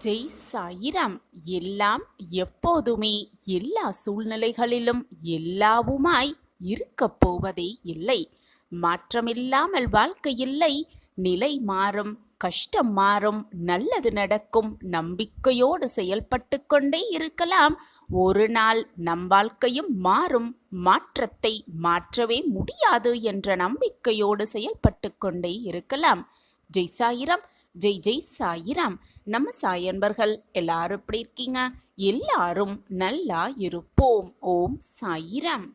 ஜெய் சாயிராம். எல்லாம் எப்போதுமே எல்லா சூழ்நிலைகளிலும் எல்லாவுமாய் இருக்கப் போவதே இல்லை. மாற்றமில்லாமல் வாழ்க்கை இல்லை. நிலை மாறும், கஷ்டம் மாறும், நல்லது நடக்கும். நம்பிக்கையோடு செயல்பட்டு கொண்டே இருக்கலாம். ஒரு நாள் நம் வாழ்க்கையும் மாறும். மாற்றத்தை மாற்றவே முடியாது என்ற நம்பிக்கையோடு செயல்பட்டு கொண்டே இருக்கலாம். ஜெய் சாயிராம். ஜெய் ஜெய் சாயிராம். நம்ம சாயன்பர்கள் எல்லாரும் எப்படி இருக்கீங்க? எல்லாரும் நல்லா இருப்போம். ஓம் சாயிராம்.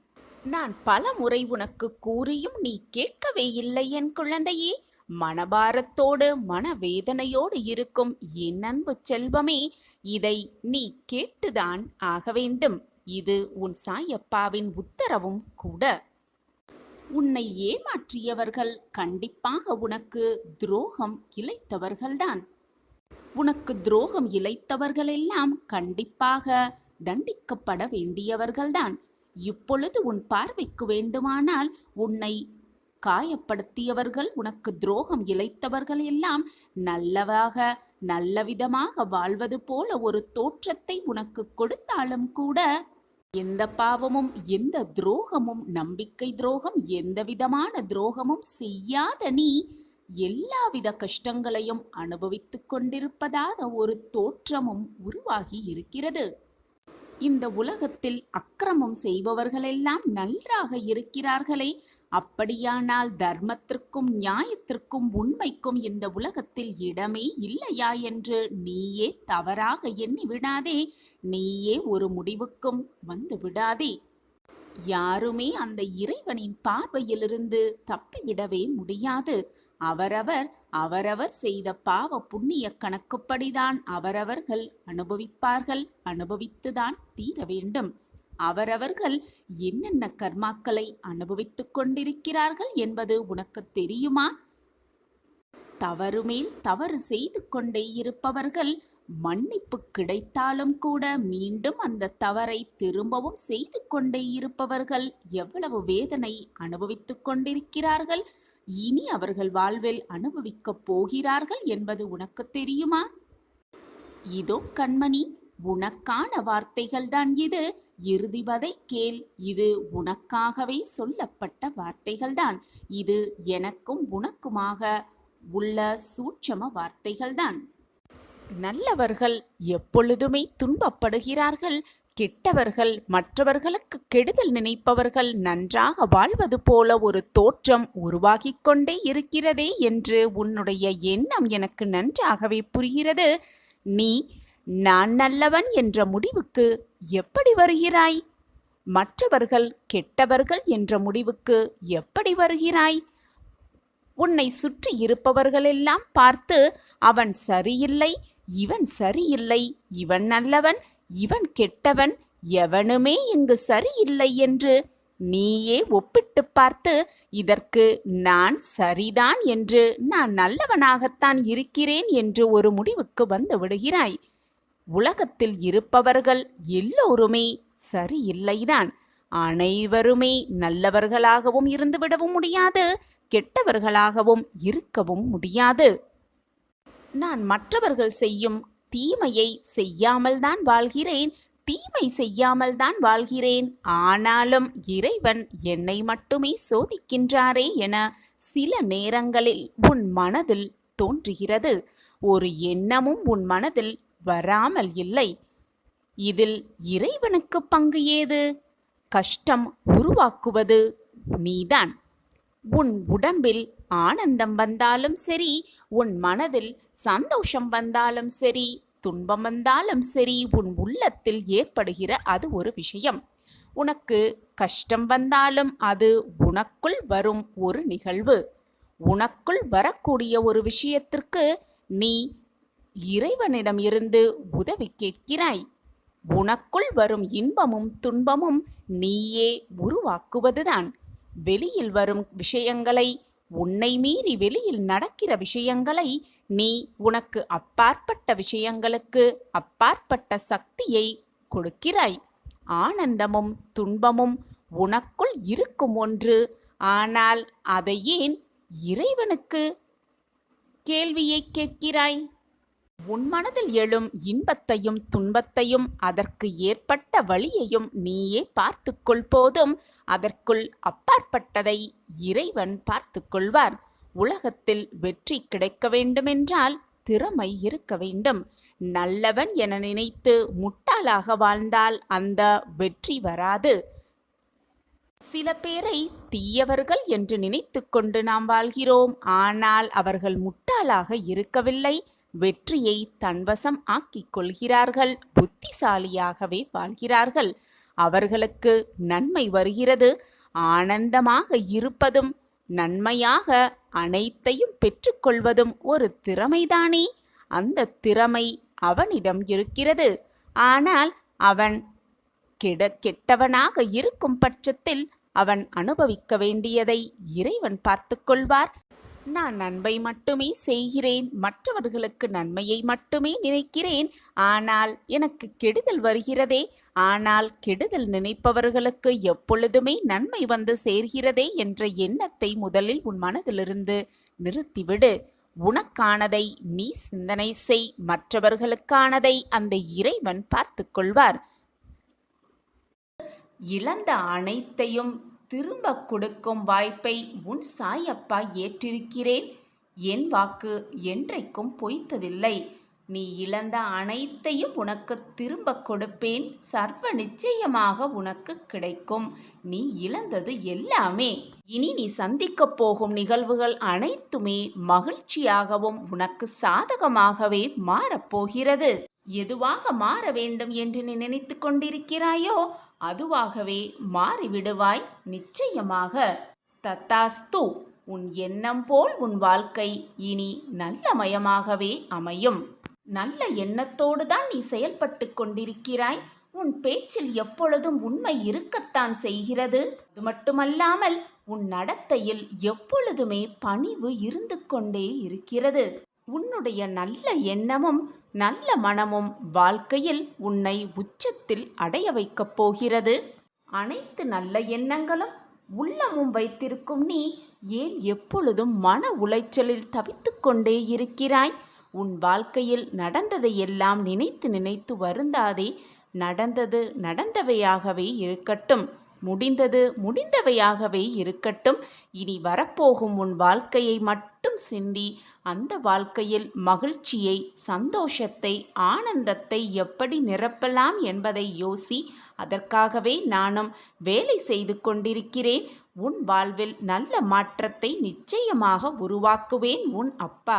நான் பல முறை உனக்கு கூறியும் நீ கேட்கவே இல்லை என் குழந்தையே. மனபாரத்தோடு மனவேதனையோடு இருக்கும் என் அன்பு செல்வமே, இதை நீ கேட்டுதான் ஆக வேண்டும். இது உன் சாயப்பாவின் உத்தரவும் கூட. உன்னை ஏமாற்றியவர்கள் கண்டிப்பாக உனக்கு துரோகம் இழைத்தவர்கள்தான். உனக்கு துரோகம் இழைத்தவர்களெல்லாம் கண்டிப்பாக தண்டிக்கப்பட வேண்டியவர்கள்தான். இப்பொழுது உன் பார்வைக்கு வேண்டுமானால் உன்னை காயப்படுத்தியவர்கள், உனக்கு துரோகம் இழைத்தவர்கள் எல்லாம் நல்ல விதமாக வாழ்வது போல ஒரு தோற்றத்தை உனக்கு கொடுத்தாலும் கூட, எந்த பாவமும் எந்த துரோகமும், நம்பிக்கை துரோகம், எந்த விதமான துரோகமும் செய்யாத நீ எல்லாவித கஷ்டங்களையும் அனுபவித்துக் கொண்டிருப்பதாக ஒரு தோற்றமும் உருவாகி இருக்கிறது. இந்த உலகத்தில் அக்கிரமம் செய்பவர்களெல்லாம் நன்றாக இருக்கிறார்களே, அப்படியானால் தர்மத்திற்கும் நியாயத்திற்கும் உண்மைக்கும் இந்த உலகத்தில் இடமே இல்லையா என்று நீயே தவறாக எண்ணி விடாதே. நீயே ஒரு முடிவுக்கும் வந்து விடாதே. யாருமே அந்த இறைவனின் பார்வையிலிருந்து தப்பிவிடவே முடியாது. அவரவர் செய்த பாவ புண்ணிய கணக்குப்படிதான் அவரவர்கள் அனுபவிப்பார்கள். அனுபவித்துதான் தீர வேண்டும். அவரவர்கள் என்னென்ன கர்மாக்களை அனுபவித்துக் கொண்டிருக்கிறார்கள் என்பது உனக்கு தெரியுமா? தவறு மேல் தவறு செய்து கொண்டே இருப்பவர்கள் மன்னிப்பு கிடைத்தாலும் கூட மீண்டும் அந்த தவறை திரும்பவும் செய்து கொண்டே இருப்பவர்கள் எவ்வளவு வேதனை அனுபவித்துக் கொண்டிருக்கிறார்கள், இனி அவர்கள் வாழ்வில் அனுபவிக்கப் போகிறார்கள் என்பது உனக்கு தெரியுமா? இதோ கண்மணி, உனக்கான வார்த்தைகள்தான் இது. இறுதிவதை கேள். இது உனக்காகவே சொல்லப்பட்ட வார்த்தைகள்தான். இது எனக்கும் உனக்குமாக உள்ள சூட்சம வார்த்தைகள்தான். நல்லவர்கள் எப்பொழுதுமே துன்பப்படுகிறார்கள். கெட்டவர்கள், மற்றவர்களுக்கு கெடுதல் நினைப்பவர்கள் நன்றாக வாழ்வது போல ஒரு தோற்றம் உருவாகி கொண்டே இருக்கிறதே என்று உன்னுடைய எண்ணம் எனக்கு நன்றாகவே புரிகிறது. நீ நான் நல்லவன் என்ற முடிவுக்கு எப்படி வருகிறாய்? மற்றவர்கள் கெட்டவர்கள் என்ற முடிவுக்கு எப்படி வருகிறாய்? உன்னை சுற்றி இருப்பவர்களெல்லாம் பார்த்து அவன் சரியில்லை, இவன் சரியில்லை, இவன் நல்லவன், இவன் கெட்டவன், எவனுமே இங்கு சரியில்லை என்று நீயே ஒப்பிட்டு பார்த்து, இதற்கு நான் சரிதான் என்று, நான் நல்லவனாகத்தான் இருக்கிறேன் என்று ஒரு முடிவுக்கு வந்து விடுகிறாய். உலகத்தில் இருப்பவர்கள் எல்லோருமே சரியில்லைதான். அனைவருமே நல்லவர்களாகவும் இருந்துவிடவும் முடியாது, கெட்டவர்களாகவும் இருக்கவும் முடியாது. நான் மற்றவர்கள் செய்யும் தீமையை செய்யாமல் தான் வாழ்கிறேன், தீமை செய்யாமல் தான் வாழ்கிறேன். ஆனாலும் இறைவன் என்னை மட்டுமே சோதிக்கின்றாரே என சில நேரங்களில் உன் மனதில் தோன்றுகிறது. ஒரு எண்ணமும் உன் மனதில் வராமல் இல்லை. இதில் இறைவனுக்கு பங்கு ஏது? கஷ்டம் உருவாக்குவது நீதான். உன் உடம்பில் ஆனந்தம் வந்தாலும் சரி, உன் மனதில் சந்தோஷம் வந்தாலும் சரி, துன்பம் வந்தாலும் சரி, உன் உள்ளத்தில் ஏற்படுகிற அது ஒரு விஷயம். உனக்கு கஷ்டம் வந்தாலும் அது உனக்குள் வரும் ஒரு நிகழ்வு. உனக்குள் வரக்கூடிய ஒரு விஷயத்திற்கு நீ இறைவனிடம் இருந்து உதவி கேட்கிறாய். உனக்குள் வரும் இன்பமும் துன்பமும் நீயே உருவாக்குவதுதான். வெளியில் வரும் விஷயங்களை, உன்னை மீறி வெளியில் நடக்கிற விஷயங்களை நீ உனக்கு அப்பாற்பட்ட விஷயங்களுக்கு அப்பாற்பட்ட சக்தியை கொடுக்கிறாய். ஆனந்தமும் துன்பமும் உனக்குள் இருக்கும் ஒன்று. ஆனால் அதை ஏன் இறைவனுக்கு கேள்வியை கேட்கிறாய்? உன் மனதில் எழும் இன்பத்தையும் துன்பத்தையும் அதற்கு ஏற்பட்ட வழியையும் நீயே பார்த்துக்கொள் போதும். அதற்குள் அப்பாற்பட்டதை இறைவன் பார்த்துக்கொள்வார். உலகத்தில் வெற்றி கிடைக்க வேண்டுமென்றால் திறமை இருக்க வேண்டும். நல்லவன் என நினைத்து முட்டாளாக வாழ்ந்தால் அந்த வெற்றி வராது. சில பேரை தீயவர்கள் என்று நினைத்து கொண்டு நாம் வாழ்கிறோம். ஆனால் அவர்கள் முட்டாளாக இருக்கவில்லை. வெற்றியை தன்வசம் ஆக்கிக் கொள்கிறார்கள். புத்திசாலியாகவே வாழ்கிறார்கள். அவர்களுக்கு நன்மை வருகிறது. ஆனந்தமாக இருப்பதும் நன்மையாக அனைத்தையும் பெற்றுக்கொள்வதும் ஒரு திறமைதானே. அந்த திறமை அவனிடம் இருக்கிறது. ஆனால் அவன் கெட்டவனாக இருக்கும் பட்சத்தில் அவன் அனுபவிக்க வேண்டியதை இறைவன் பார்த்து கொள்வார். நான் நன்மை மட்டுமே செய்கிறேன், மற்றவர்களுக்கு நன்மையை மட்டுமே நினைக்கிறேன், ஆனால் எனக்கு கெடுதல் வருகிறதே. ஆனால் கெடுதல் நினைப்பவர்களுக்கு எப்பொழுதுமே நன்மை வந்து சேர்கிறதே என்ற எண்ணத்தை முதலில் உன் மனதிலிருந்து நிறுத்திவிடு. உனக்கானதை நீ சிந்தனை செய், மற்றவர்களுக்கானதை அந்த இறைவன் பார்த்து கொள்வார். இழந்த அனைத்தையும் திரும்ப கொடுக்கும் வாய்ப்பை உன் சாயப்பா ஏற்றிருக்கிறேன். என் வாக்கு என்றைக்கும் பொய்த்ததில்லை. நீ இழந்த அனைத்தையும் உனக்கு திரும்ப கொடுப்பேன். சர்வ நிச்சயமாக உனக்கு கிடைக்கும். நீ இழந்தது எல்லாமே இனி நீ சந்திக்கப் போகும் நிகழ்வுகள் அனைத்துமே மகிழ்ச்சியாகவும் உனக்கு சாதகமாகவே மாறப்போகிறது. எதுவாக மாற வேண்டும் என்று நீ நினைத்து கொண்டிருக்கிறாயோ அதுவாகவே மாறிவிடுவாய் நிச்சயமாக. தத்தாஸ்து. உன் எண்ணம் போல் உன் வாழ்க்கை இனி நல்லமயமாகவே அமையும். நல்ல எண்ணத்தோடு தான் நீ செயல்பட்டு கொண்டிருக்கிறாய். உன் பேச்சில் எப்பொழுதும் உண்மை இருக்கத்தான் செய்கிறது. அது மட்டுமல்லாமல் உன் நடத்தையில் எப்பொழுதுமே பணிவு இருந்து கொண்டே இருக்கிறது. உன்னுடைய நல்ல எண்ணமும் நல்ல மனமும் வாழ்க்கையில் உன்னை உச்சத்தில் அடைய வைக்கப் போகிறது. அனைத்து நல்ல எண்ணங்களும் உள்ளமும் வைத்திருக்கும் நீ ஏன் எப்பொழுதும் மன உளைச்சலில் தவித்து கொண்டே இருக்கிறாய்? உன் வாழ்க்கையில் நடந்ததையெல்லாம் நினைத்து நினைத்து வருந்தாதே. நடந்தது நடந்தவையாகவே இருக்கட்டும். முடிந்தது முடிந்தவையாகவே இருக்கட்டும். இனி வரப்போகும் உன் வாழ்க்கையை மட்டும் சிந்தி அந்த வாழ்க்கையில் மகிழ்ச்சியை, சந்தோஷத்தை, ஆனந்தத்தை எப்படி நிரப்பலாம் என்பதை யோசி. அதற்காகவே நானும் வேலை செய்து கொண்டிருக்கிறேன். உன் வாழ்வில் நல்ல மாற்றத்தை நிச்சயமாக உருவாக்குவேன். உன் அப்பா.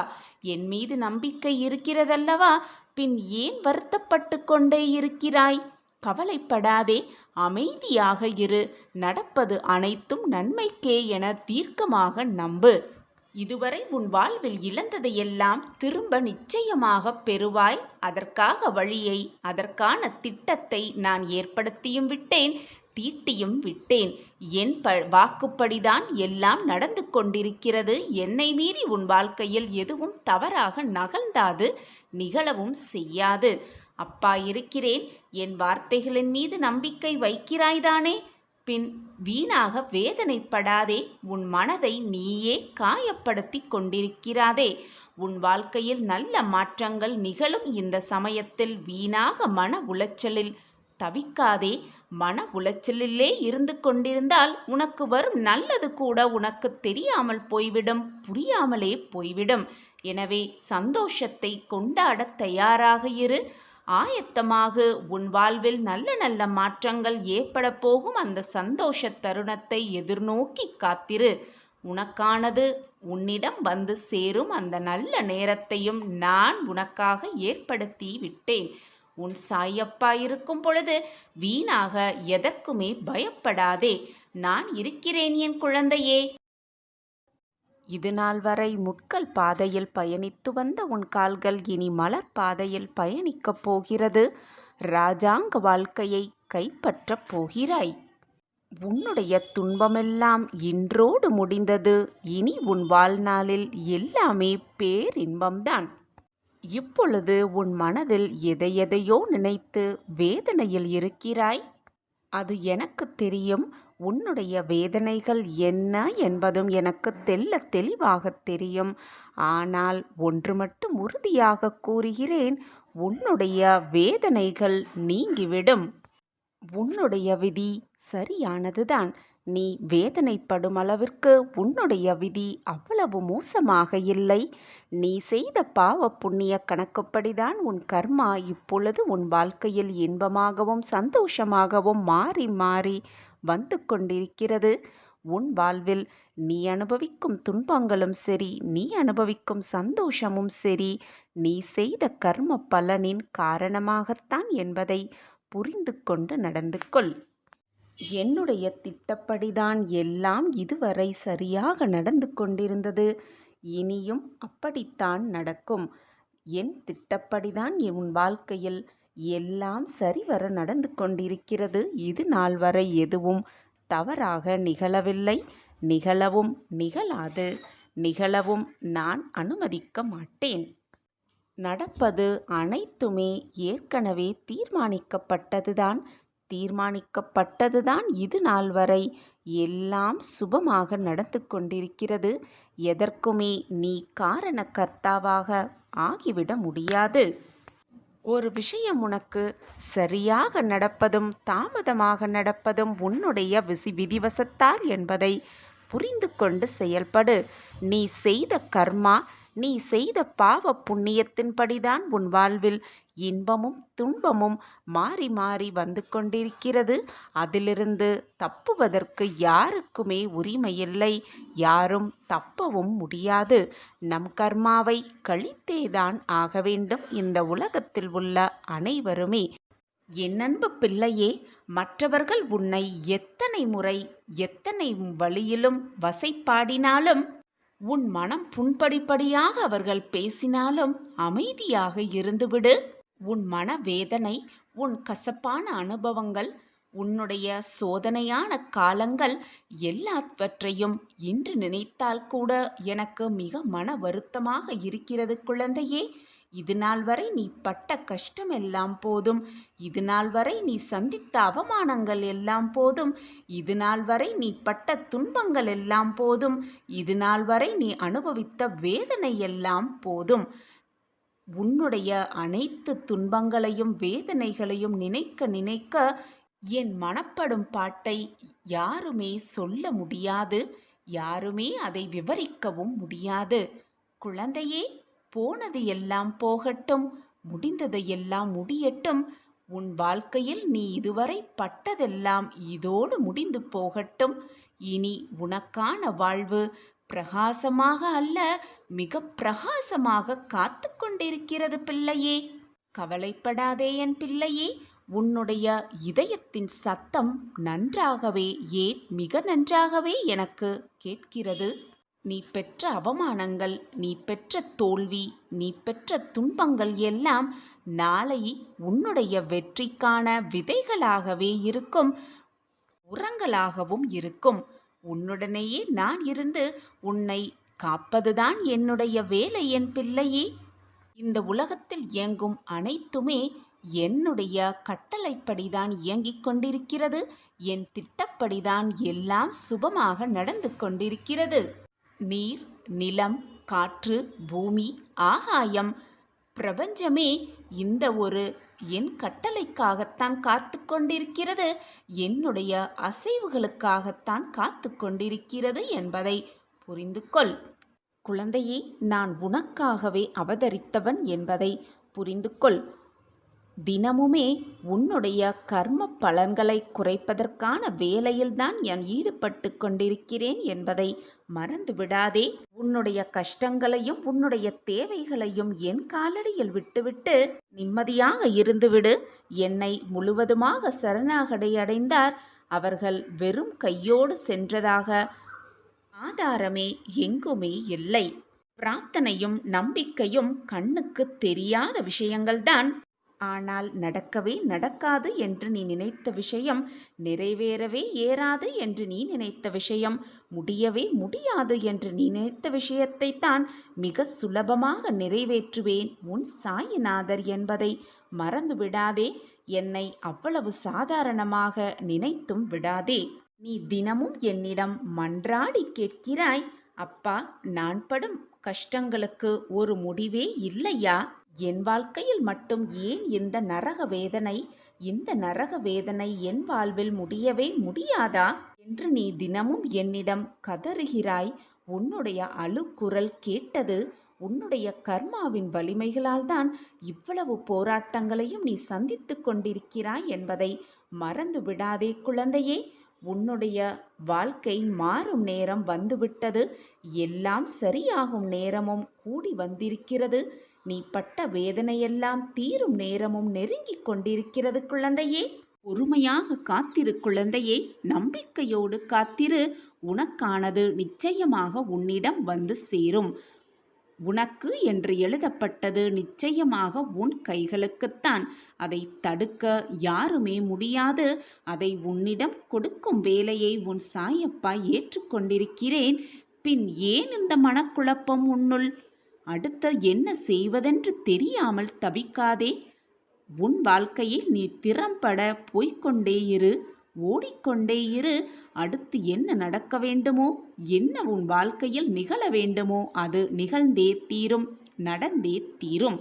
என் மீது நம்பிக்கை இருக்கிறதல்லவா? பின் ஏன் வருத்தப்பட்டு கொண்டே இருக்கிறாய்? கவலைப்படாதே, அமைதியாக இரு. நடப்பது அனைத்தும் நன்மைக்கே என தீர்க்கமாக நம்பு. இதுவரை உன் வாழ்வில் இழந்ததையெல்லாம் திரும்ப நிச்சயமாக பெறுவாய். அதற்காக வழியை, அதற்கான திட்டத்தை நான் ஏற்படுத்தியும் விட்டேன், தீட்டியும் விட்டேன். என் வாக்குப்படிதான் எல்லாம் நடந்து கொண்டிருக்கிறது. என்னை மீறி உன் வாழ்க்கையில் எதுவும் தவறாக நகர்ந்தாது, நிகழவும் செய்யாது. அப்பா இருக்கிறேன். என் வார்த்தைகளின் மீது நம்பிக்கை வைக்கிறாய்தானே? பின் வீணாக வேதனைப்படாதே. உன் மனதை நீயே காயப்படுத்தி கொண்டிருக்கிறாதே. உன் வாழ்க்கையில் நல்ல மாற்றங்கள் நிகழும். இந்த சமயத்தில் வீணாக மன உளைச்சலில் தவிக்காதே. மன உளைச்சலிலே இருந்து கொண்டிருந்தால் உனக்கு வரும் நல்லது கூட உனக்கு தெரியாமல் போய்விடும், புரியாமலே போய்விடும். எனவே சந்தோஷத்தை கொண்டாட தயாராக இரு. ஆயத்தமாக உன் வாழ்வில் நல்ல நல்ல மாற்றங்கள் ஏற்பட போகும். அந்த சந்தோஷ தருணத்தை எதிர்நோக்கி காத்திரு. உனக்கானது உன்னிடம் வந்து சேரும். அந்த நல்ல நேரத்தையும் நான் உனக்காக ஏற்படுத்தி விட்டேன். உன் சாயப்பா இருக்கும் பொழுது வீணாக எதற்குமே பயப்படாதே. நான் இருக்கிறேன் என் குழந்தையே. இதுநாள் வரை முட்கள் பாதையில் பயணித்து வந்த உன் கால்கள் இனி மலர் பாதையில் பயணிக்கப் போகிறது. ராஜாங்க வாழ்க்கையை கைப்பற்றப் போகிறாய். உன்னுடைய துன்பமெல்லாம் இன்றோடு முடிந்தது. இனி உன் வாழ்நாளில் எல்லாமே பேரின்பம்தான். இப்பொழுது உன் மனதில் எதையெதையோ நினைத்து வேதனையில் இருக்கிறாய். அது எனக்கு தெரியும். உன்னுடைய வேதனைகள் என்ன என்பதும் எனக்கு தெளிவாக தெரியும். ஆனால் ஒன்று மட்டும் உறுதியாக கூறுகிறேன், உன்னுடைய வேதனைகள் நீங்கிவிடும். உன்னுடைய விதி சரியானதுதான். நீ வேதனைப்படும் அளவிற்கு உன்னுடைய விதி அவ்வளவு மோசமாக இல்லை. நீ செய்த பாவ புண்ணிய கணக்குப்படிதான் உன் கர்மா இப்பொழுது உன் வாழ்க்கையில் இன்பமாகவும் சந்தோஷமாகவும் மாறி மாறி வந்து கொண்டிருக்கிறது. உன் வாழ்வில் நீ அனுபவிக்கும் துன்பங்களும் சரி, நீ அனுபவிக்கும் சந்தோஷமும் சரி, நீ செய்த கர்ம பலனின் காரணமாகத்தான் என்பதை புரிந்து கொண்டு நடந்து கொள். என்னுடைய திட்டப்படிதான் எல்லாம் இதுவரை சரியாக நடந்து கொண்டிருந்தது. இனியும் அப்படித்தான் நடக்கும். என் திட்டப்படிதான் உன் வாழ்க்கையில் எல்லாம் சரிவர நடந்து கொண்டிருக்கிறது. இது நாள் வரை எதுவும் தவறாக நிகழவில்லை, நிகழவும் நிகழாது, நிகழவும் நான் அனுமதிக்க மாட்டேன். நடப்பது அனைத்துமே ஏற்கனவே தீர்மானிக்கப்பட்டதுதான். இது நாள் வரை எல்லாம் சுபமாக நடந்து கொண்டிருக்கிறது. எதற்குமே நீ காரணகர்த்தாவாக ஆகிவிட முடியாது. ஒரு விஷயம் உனக்கு சரியாக நடப்பதும் தாமதமாக நடப்பதும் உன்னுடைய விதிவசத்தால் என்பதை புரிந்து கொண்டு செயல்படு. நீ செய்த கர்மா, நீ செய்த பாவ புண்ணியத்தின்படிதான் உன் வாழ்வில் இன்பமும் துன்பமும் மாறி மாறி வந்து கொண்டிருக்கிறது. அதிலிருந்து தப்புவதற்கு யாருக்குமே உரிமையில்லை, யாரும் தப்பவும் முடியாது. நம் கர்மாவை கழித்தேதான் ஆக வேண்டும் இந்த உலகத்தில் உள்ள அனைவருமே. என் அன்பு பிள்ளையே, மற்றவர்கள் உன்னை எத்தனை முறை எத்தனை வழியிலும் வசைபாடினாலும், உன் மனம் புண்படிப்படியாக அவர்கள் பேசினாலும் அமைதியாக இருந்துவிடு. உன் மனவேதனை, உன் கசப்பான அனுபவங்கள், உன்னுடைய சோதனையான காலங்கள் எல்லாவற்றையும் இன்று நினைத்தால் கூட எனக்கு மிக மன வருத்தமாக இருக்கிறது குழந்தையே. இது நாள் வரை நீ பட்ட கஷ்டம் எல்லாம் போதும். இது நாள் வரை நீ சந்தித்த அவமானங்கள் எல்லாம் போதும். இது நாள் வரை நீ பட்ட துன்பங்கள் எல்லாம் போதும். இது நாள் வரை நீ அனுபவித்த வேதனை எல்லாம் போதும். உன்னுடைய அனைத்து துன்பங்களையும் வேதனைகளையும் நினைக்க நினைக்க என் மனப்படும் பாட்டை யாருமே சொல்ல முடியாது, யாருமே அதை விவரிக்கவும் முடியாது. குழந்தையே, போனது எல்லாம் போகட்டும், முடிந்தது எல்லாம் முடியட்டும். உன் வாழ்க்கையில் நீ இதுவரை பட்டதெல்லாம் இதோடு முடிந்து போகட்டும். இனி உனக்கான வாழ்வு பிரகாசமாக அல்ல, மிக பிரகாசமாக காத்து கொண்டிருக்கிறது பிள்ளையே. கவலைப்படாதே என் பிள்ளையே. உன்னுடைய இதயத்தின் சத்தம் நன்றாகவே, ஏன் மிக நன்றாகவே எனக்கு கேட்கிறது. நீ பெற்ற அவமானங்கள், நீ பெற்ற தோல்வி, நீ பெற்ற துன்பங்கள் எல்லாம் நாளை உன்னுடைய வெற்றிக்கான விதைகளாகவே இருக்கும், உரங்களாகவும் இருக்கும். உன்னுடனேயே நான் இருந்து உன்னை காப்பதுதான் என்னுடைய வேலை என் பிள்ளையே. இந்த உலகத்தில் இயங்கும் அனைத்துமே என்னுடைய கட்டளைப்படிதான் இயங்கிக் கொண்டிருக்கிறது. என் திட்டப்படிதான் எல்லாம் சுபமாக நடந்து கொண்டிருக்கிறது. நீர், நிலம், காற்று, பூமி, ஆகாயம், பிரபஞ்சமே இந்த ஒரு என் கட்டளைக்காகத்தான் காத்து கொண்டிருக்கிறது. என்னுடைய அசைவுகளுக்காகத்தான் காத்து கொண்டிருக்கிறது என்பதை புரிந்து கொள். குழந்தையே, நான் உனக்காகவே அவதரித்தவன் என்பதை புரிந்து கொள். தினமுமே உன்னுடைய கர்ம பலன்களை குறைப்பதற்கான வேலையில்தான் நான் ஈடுபட்டு கொண்டிருக்கிறேன் என்பதை மறந்து விடாதே. உன்னுடைய கஷ்டங்களையும் உன்னுடைய தேவைகளையும் என் காலடியில் விட்டுவிட்டு நிம்மதியாக இருந்துவிடு. என்னை முழுவதுமாக சரணாகதி அடைந்தார் அவர்கள் வெறும் கையோடு சென்றதாக ஆதாரமே எங்குமே இல்லை. பிரார்த்தனையும் நம்பிக்கையும் கண்ணுக்கு தெரியாத விஷயங்கள்தான். ஆனால் நடக்கவே நடக்காது என்று நீ நினைத்த விஷயம், நிறைவேறவே ஏறாது என்று நீ நினைத்த விஷயம், முடியவே முடியாது என்று நீ நினைத்த விஷயத்தை தான் மிக சுலபமாக நிறைவேற்றுவேன் உன் சாயிநாதர் என்பதை மறந்து விடாதே. என்னை அவ்வளவு சாதாரணமாக நினைத்தும் விடாதே. நீ தினமும் என்னிடம் மன்றாடி கேட்கிறாய், அப்பா, நான் படும் கஷ்டங்களுக்கு ஒரு முடிவே இல்லையா? என் வாழ்க்கையில் மட்டும் ஏன் இந்த நரக வேதனை? இந்த நரக வேதனை என் வாழ்வில் முடியவே முடியாதா என்று நீ தினமும் என்னிடம் கதறுகிறாய். உன்னுடைய அழுகுரல் கேட்டது உன்னுடைய கர்மாவின் வலிமைகளால் தான் இவ்வளவு போராட்டங்களையும் நீ சந்தித்துக் கொண்டிருக்கிறாய் என்பதை மறந்து விடாதே குழந்தையே. உன்னுடைய வாழ்க்கை மாறும் நேரம் வந்துவிட்டது. எல்லாம் சரியாகும் நேரமும் கூடி வந்திருக்கிறது. நீ பட்ட வேதனையெல்லாம் தீரும் நேரமும் நெருங்கிக் கொண்டிருக்கிறது குழந்தையே. பொறுமையாக காத்திரு குழந்தையே. நம்பிக்கையோடு காத்திரு. உனக்கானது நிச்சயமாக உன்னிடம் வந்து சேரும். உனக்கு என்று எழுதப்பட்டது நிச்சயமாக உன் கைகளுக்குத்தான். அதை தடுக்க யாருமே முடியாது. அதை உன்னிடம் கொடுக்கும் வேலையை உன் சாயப்பா ஏற்றுக்கொண்டிருக்கிறேன். பின் ஏன் இந்த மனக்குழப்பம் உன்னுள்? அடுத்த என்ன செய்வதென்று தெரியாமல் தவிக்காதே. உன் வாழ்க்கையில் நீ திறம்பட போய்கொண்டே இரு, ஓடிக்கொண்டே இரு. அடுத்து என்ன நடக்க வேண்டுமோ, என்ன உன் வாழ்க்கையில் நிகழ வேண்டுமோ அது நிகழ்ந்தே தீரும், நடந்தே தீரும்.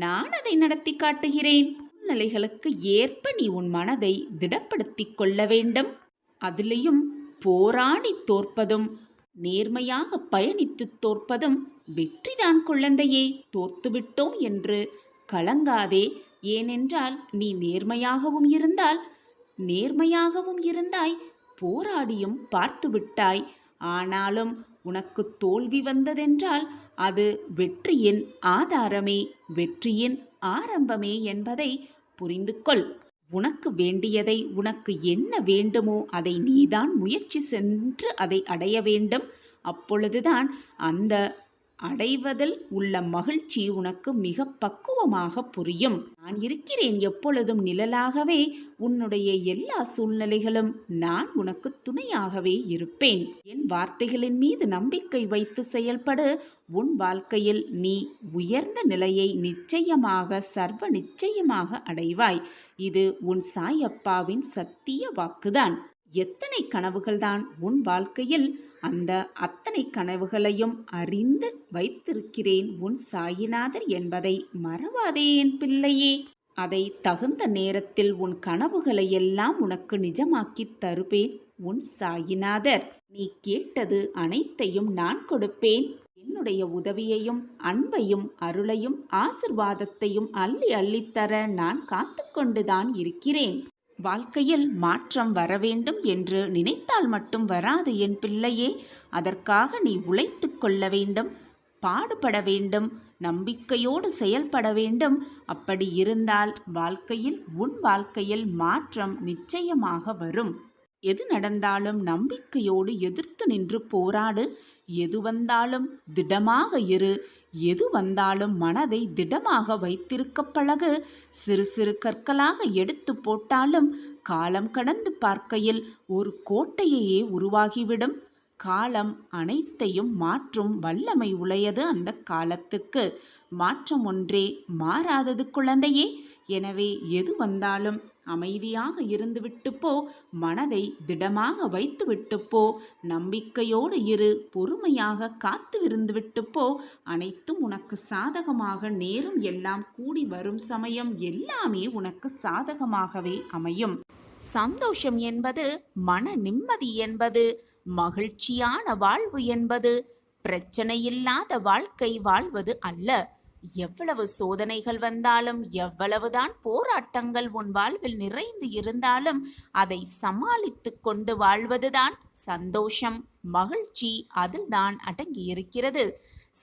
நான் அதை நடத்தி காட்டுகிறேன். சூழ்நிலைகளுக்கு ஏற்ப நீ உன் மனதை திடப்படுத்திக் கொள்ள வேண்டும். அதிலையும் போராடி தோற்பதும் நேர்மையாக பயணித்து தோற்பதும் வெற்றிதான் குழந்தையே. தோர்த்துவிட்டோம் என்று கலங்காதே. ஏனென்றால் நீ நேர்மையாகவும் இருந்தாய், போராடியும் பார்த்து விட்டாய். ஆனாலும் உனக்கு தோல்வி வந்ததென்றால் அது வெற்றியின் ஆதாரமே, வெற்றியின் ஆரம்பமே என்பதை புரிந்து கொள். உனக்கு வேண்டியதை, உனக்கு என்ன வேண்டுமோ அதை நீதான் முயற்சி சென்று அதை அடைய வேண்டும். அப்பொழுதுதான் அந்த அடைவதில் உள்ள மகிழ்ச்சி உனக்கு மிக பக்குவமாக புரியும். நான் இருக்கிறேன் எப்பொழுதும் நிழலாகவே. உன்னுடைய எல்லா சூழ்நிலைகளும் நான் உனக்கு துணையாகவே இருப்பேன். என் வார்த்தைகளின் மீது நம்பிக்கை வைத்து செயல்படு. உன் வாழ்க்கையில் நீ உயர்ந்த நிலையை நிச்சயமாக, சர்வ நிச்சயமாக அடைவாய். இது உன் சாயப்பாவின் சத்திய வாக்குதான். எத்தனை கனவுகள்தான் உன் வாழ்க்கையில்? அந்த அத்தனை கனவுகளையும் அறிந்து வைத்திருக்கிறேன் உன் சாயிநாதர் என்பதை மறவாதே என் பிள்ளையே. அதை தகுந்த நேரத்தில் உன் கனவுகளை எல்லாம் உனக்கு நிஜமாக்கித் தருவேன் உன் சாயிநாதர். நீ கேட்டது அனைத்தையும் நான் கொடுப்பேன். என்னுடைய உதவியையும் அன்பையும் அருளையும் ஆசிர்வாதத்தையும் அள்ளி அள்ளித்தர நான் காத்து கொண்டுதான் இருக்கிறேன். வாழ்க்கையில் மாற்றம் வர வேண்டும் என்று நினைத்தால் மட்டும் வராது என் பிள்ளையே. அதற்காக நீ உழைத்து கொள்ள வேண்டும், பாடுபட வேண்டும், நம்பிக்கையோடு செயல்பட வேண்டும். அப்படி இருந்தால் உன் வாழ்க்கையில் மாற்றம் நிச்சயமாக வரும். எது நடந்தாலும் நம்பிக்கையோடு எதிர்த்து நின்று போராடு. எது வந்தாலும் திடமாக இரு. எது வந்தாலும் மனதை திடமாக வைத்திருக்க பழகு. சிறு சிறு கற்களாக எடுத்து போட்டாலும் காலம் கடந்து பார்க்கையில் ஒரு கோட்டையே உருவாகிவிடும். காலம் அனைத்தையும் மாற்றும் வல்லமை உடையது. அந்த காலத்துக்கு மாற்றம் ஒன்றே மாறாதது குழந்தையே. எனவே எது வந்தாலும் அமைதியாக இருந்துவிட்டு போ. மனதை திடமாக வைத்துவிட்டு போ. நம்பிக்கையோடு இரு. பொறுமையாக காத்து இருந்துவிட்டு போ. அனைத்தும் உனக்கு சாதகமாக நேரும். எல்லாம் கூடி வரும் சமயம் எல்லாமே உனக்கு சாதகமாகவே அமையும். சந்தோஷம் என்பது, மன நிம்மதி என்பது, மகிழ்ச்சியான வாழ்வு என்பது பிரச்சனையில்லாத வாழ்க்கை வாழ்வது அல்ல. எவ்வளவு சோதனைகள் வந்தாலும், எவ்வளவுதான் போராட்டங்கள் உன் வாழ்வில் நிறைந்து இருந்தாலும் அதை சமாளித்து கொண்டு வாழ்வதுதான் சந்தோஷம், மகிழ்ச்சி. அதில்தான் அடங்கியிருக்கிறது.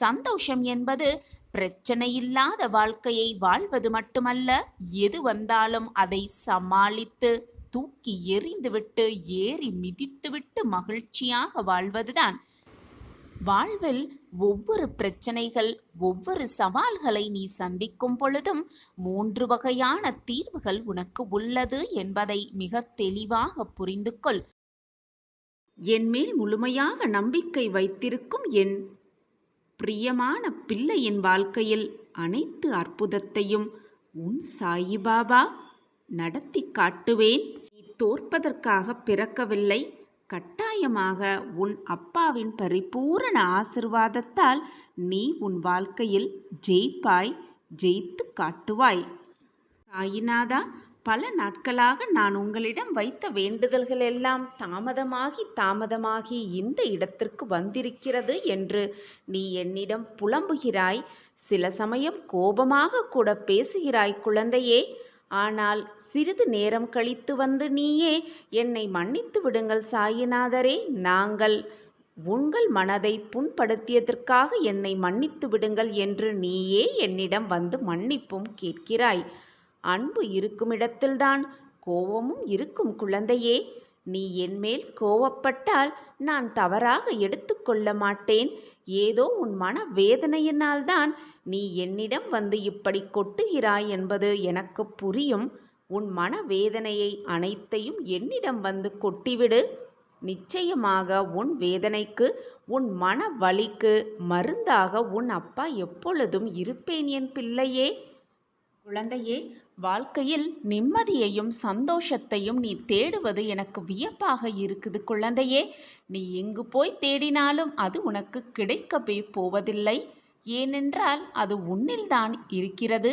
சந்தோஷம் என்பது பிரச்சனையில்லாத வாழ்க்கையை வாழ்வது மட்டுமல்ல, எது வந்தாலும் அதை சமாளித்து தூக்கி எறிந்துவிட்டு ஏறி மிதித்துவிட்டு மகிழ்ச்சியாக வாழ்வதுதான். வாழ்வில் ஒவ்வொரு பிரச்சனைகள், ஒவ்வொரு சவால்களை நீ சந்திக்கும் பொழுதும் 3 வகையான தீர்வுகள் உனக்கு உள்ளது என்பதை மிக தெளிவாக புரிந்து கொள். என் மேல் முழுமையாக நம்பிக்கை வைத்திருக்கும் என் பிரியமான பிள்ளையின் வாழ்க்கையில் அனைத்து அற்புதத்தையும் உன் சாயிபாபா நடத்தி காட்டுவேன். நீ தோற்பதற்காக பிறக்கவில்லை. கட்டாயமாக உன் அப்பாவின் பரிபூரண ஆசிர்வாதத்தால் நீ உன் வாழ்க்கையில் ஜெயிப்பாய், ஜெயித்து காட்டுவாய். சாயிநாதா, பல நாட்களாக நான் உங்களிடம் வைத்த வேண்டுதல்கள் எல்லாம் தாமதமாகி இந்த இடத்திற்கு வந்திருக்கிறது என்று நீ என்னிடம் புலம்புகிறாய். சில சமயம் கோபமாக கூட பேசுகிறாய் குழந்தையே. ஆனால் சிறிது நேரம் கழித்து வந்து நீயே என்னை மன்னித்து விடுங்கள் சாயிநாதரே, நாங்கள் உங்கள் மனதை புண்படுத்தியதற்காக என்னை மன்னித்து விடுங்கள் என்று நீயே என்னிடம் வந்து மன்னிப்பும் கேட்கிறாய். அன்பு இருக்கும் இடத்தில்தான் கோபமும் இருக்கும் குழந்தையே. நீ என்மேல் கோபப்பட்டால் நான் தவறாக எடுத்துக்கொள்ள மாட்டேன். ஏதோ உன் மன வேதனையினால்தான் நீ என்னிடம் வந்து இப்படி கொட்டுகிறாய் என்பது எனக்கு புரியும். உன் மன வேதனையை அனைத்தையும் என்னிடம் வந்து கொட்டிவிடு. நிச்சயமாக உன் வேதனைக்கு, உன் மன வலிக்கு மருந்தாக உன் அப்பா எப்பொழுதும் இருப்பேன் என் பிள்ளையே. குழந்தையே, வாழ்க்கையில் நிம்மதியையும் சந்தோஷத்தையும் நீ தேடுவது எனக்கு வியப்பாக இருக்குது குழந்தையே. நீ எங்கு போய் தேடினாலும் அது உனக்கு கிடைக்கவே போவதில்லை. ஏனென்றால் அது உன்னில்தான் இருக்கிறது.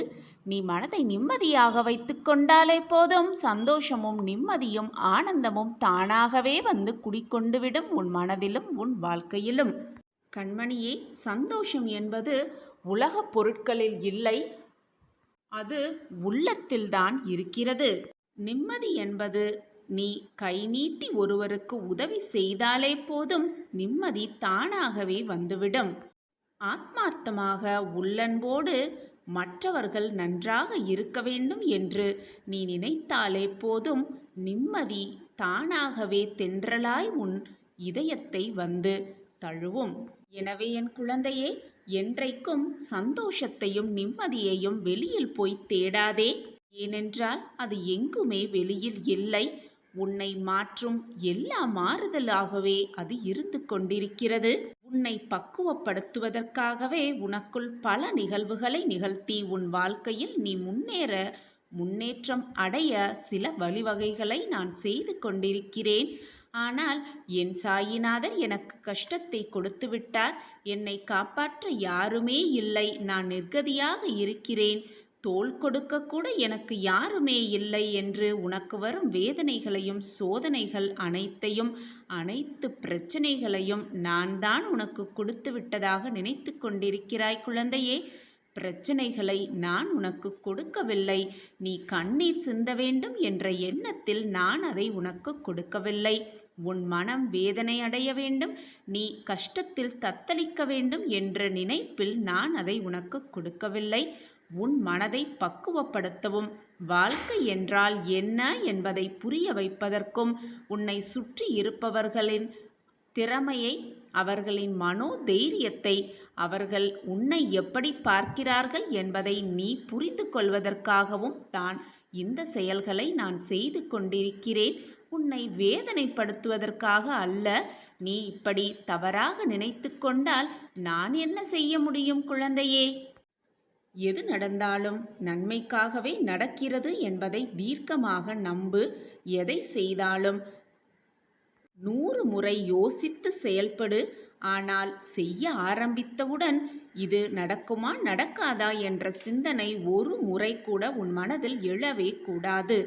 நீ மனதை நிம்மதியாக வைத்து கொண்டாலே போதும், சந்தோஷமும் நிம்மதியும் ஆனந்தமும் தானாகவே வந்து குடிக்கொண்டுவிடும் உன் மனதிலும் உன் வாழ்க்கையிலும். கண்மணியே, சந்தோஷம் என்பது உலக பொருட்களில் இல்லை, அது உள்ளத்தில்தான் இருக்கிறது. நிம்மதி என்பது நீ கை நீட்டி ஒருவருக்கு உதவி செய்தாலே போதும், நிம்மதி தானாகவே வந்துவிடும். ஆத்மார்த்தமாக உள்ளன்போடு மற்றவர்கள் நன்றாக இருக்க வேண்டும் என்று நீ நினைத்தாலே போதும், நிம்மதி தானாகவே தென்றலாய் உன் இதயத்தை வந்து தழுவும். எனவே என் குழந்தையே, என்றைக்கும் சந்தோஷத்தையும் நிம்மதியையும் வெளியில் போய் தேடாதே. ஏனென்றால் அது எங்குமே வெளியில் இல்லை. உன்னை மாற்றும் எல்லா மாறுதலாகவே அது இருந்து கொண்டிருக்கிறது. உன்னை பக்குவப்படுத்துவதற்காகவே உனக்குள் பல நிகழ்வுகளை நிகழ்த்தி உன் வாழ்க்கையில் நீ முன்னேற்றம் அடைய சில வழிவகைகளை நான் செய்து கொண்டிருக்கிறேன். ஆனால் என் சாயிநாதர் எனக்கு கஷ்டத்தை கொடுத்து விட்டார். என்னை காப்பாற்ற யாருமே இல்லை. நான் நிர்கதியாக இருக்கிறேன். தோள் கொடுக்க கூட எனக்கு யாருமே இல்லை என்று உனக்கு வரும் வேதனைகளையும் சோதனைகள் அனைத்து பிரச்சனைகளையும் நான் தான் உனக்கு கொடுத்து விட்டதாக நினைத்து கொண்டிருக்கிறாய் குழந்தையே. பிரச்சனைகளை நான் உனக்கு கொடுக்கவில்லை. நீ கண்ணீர் சிந்த வேண்டும் என்ற எண்ணத்தில் நான் அதை உனக்கு கொடுக்கவில்லை. உன் மனம் வேதனை அடைய வேண்டும், நீ கஷ்டத்தில் தத்தளிக்க வேண்டும் என்ற நினைப்பில் நான் அதை உனக்கு கொடுக்கவில்லை. உன் மனதை பக்குவப்படுத்தவும், வாழ்க்கை என்றால் என்ன என்பதை புரிய வைப்பதற்கும், உன்னை சுற்றி இருப்பவர்களின் திறமையை, அவர்களின் மனோதைரியத்தை, அவர்கள் உன்னை எப்படி பார்க்கிறார்கள் என்பதை நீ புரிந்து கொள்வதற்காகவும் தான் இந்த செயல்களை நான் செய்து கொண்டிருக்கிறேன். உன்னை வேதனைப்படுத்துவதற்காக அல்ல. நீ இப்படி தவறாக நினைத்து கொண்டால் நான் என்ன செய்ய முடியும் குழந்தையே? எது நடந்தாலும் நன்மைக்காகவே நடக்கிறது என்பதை தீர்க்கமாக நம்பு. எதை செய்தாலும் 100 முறை யோசித்து செயல்படு. ஆனால் செய்ய ஆரம்பித்தவுடன் இது நடக்குமா நடக்காதா என்ற சிந்தனை ஒரு முறை கூட உன் மனதில் எழவே கூடாது.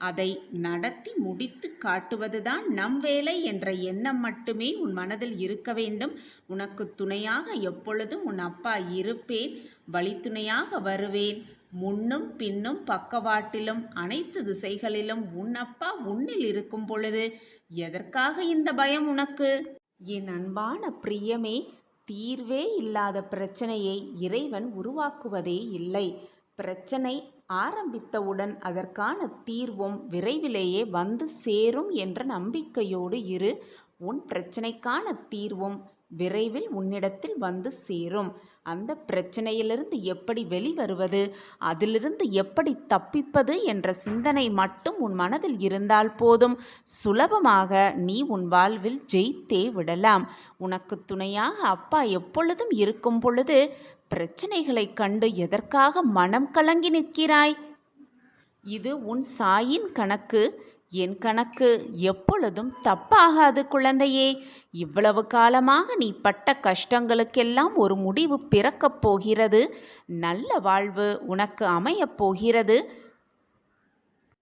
அதை நடத்தி முடித்து காட்டுவதுதான் நம் வேலை என்ற எண்ணம் மட்டுமே உன் மனதில் இருக்க வேண்டும். உனக்கு துணையாக எப்பொழுதும் உன் அப்பா இருப்பேன். வழித்துணையாக வருவேன். முன்னும் பின்னும் பக்கவாட்டிலும் அனைத்து திசைகளிலும் உன் அப்பா உன்னில் இருக்கும் பொழுது எதற்காக இந்த பயம் உனக்கு? என் அன்பான பிரியமே, தீர்வே இல்லாத பிரச்சனையை இறைவன் உருவாக்குவதே இல்லை. பிரச்சனை ஆரம்பித்தவுடன் அதற்கான தீர்வும் விரைவிலேயே வந்து சேரும் என்ற நம்பிக்கையோடு இரு. உன் பிரச்சனைக்கான தீர்வும் விரைவில் உன்னிடத்தில் வந்து சேரும். அந்த பிரச்சனையிலிருந்து எப்படி வெளிவருவது, அதிலிருந்து எப்படி தப்பிப்பது என்ற சிந்தனை மட்டும் உன் மனதில் இருந்தால் போதும், சுலபமாக நீ உன் வாழ்வில் ஜெயித்தே விடலாம். உனக்கு துணையாக அப்பா எப்பொழுதும் இருக்கும் பொழுது பிரச்சனைகளைக் கண்டு எதற்காக மனம் கலங்கி நிற்கிறாய்? இது உன் சாயின் கணக்கு. என் கணக்கு எப்பொழுதும் தப்பாகாது குழந்தையே. இவ்வளவு காலமாக நீ பட்ட கஷ்டங்களுக்கெல்லாம் ஒரு முடிவு பிறக்கப் போகிறது. நல்ல வாழ்வு உனக்கு அமையப் போகிறது.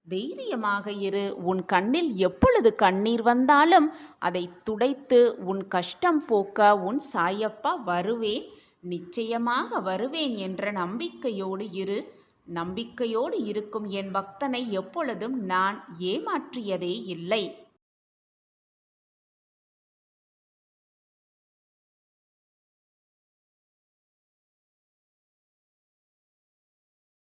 தைரியமாக இரு. உன் கண்ணில் எப்பொழுது கண்ணீர் வந்தாலும் அதை துடைத்து உன் கஷ்டம் போக்க உன் சாயப்பா வருவேன், நிச்சயமாக வருவேன் என்ற நம்பிக்கையோடு இரு. நம்பிக்கையோடு இருக்கும் என் பக்தனை எப்பொழுதும் நான் ஏமாற்றியதே இல்லை.